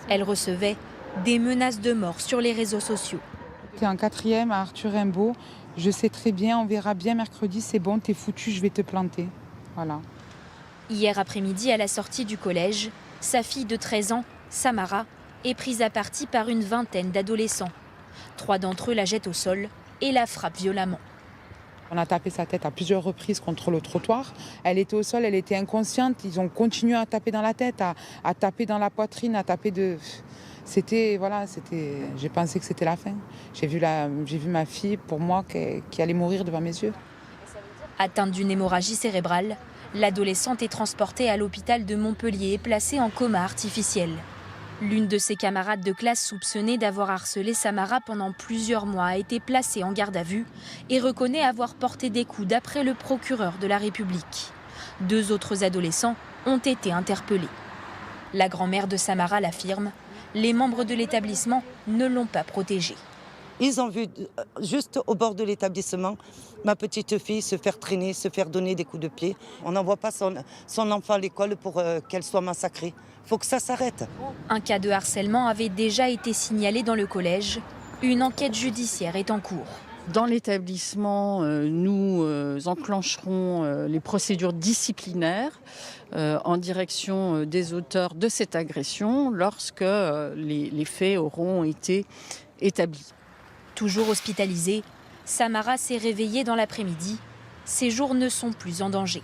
Elle recevait des menaces de mort sur les réseaux sociaux. T'es en quatrième à Arthur Rimbaud. Je sais très bien, on verra bien mercredi, c'est bon, t'es foutu, je vais te planter. Voilà. Hier après-midi, à la sortie du collège, sa fille de 13 ans, Samara, est prise à partie par une vingtaine d'adolescents. 3 d'entre eux la jettent au sol et la frappent violemment. On a tapé sa tête à plusieurs reprises contre le trottoir. Elle était au sol, elle était inconsciente. Ils ont continué à taper dans la tête, à taper dans la poitrine, à taper de... J'ai pensé que c'était la fin. J'ai vu ma fille, pour moi, qui allait mourir devant mes yeux. Atteinte d'une hémorragie cérébrale, l'adolescente est transportée à l'hôpital de Montpellier et placée en coma artificiel. L'une de ses camarades de classe soupçonnée d'avoir harcelé Samara pendant plusieurs mois a été placée en garde à vue et reconnaît avoir porté des coups d'après le procureur de la République. 2 autres adolescents ont été interpellés. La grand-mère de Samara l'affirme, les membres de l'établissement ne l'ont pas protégée. Ils ont vu juste au bord de l'établissement ma petite fille se faire traîner, se faire donner des coups de pied. On n'envoie pas son enfant à l'école pour qu'elle soit massacrée. Il faut que ça s'arrête. Un cas de harcèlement avait déjà été signalé dans le collège. Une enquête judiciaire est en cours. Dans l'établissement, nous enclencherons les procédures disciplinaires en direction des auteurs de cette agression lorsque les faits auront été établis. Toujours hospitalisée, Samara s'est réveillée dans l'après-midi. Ses jours ne sont plus en danger.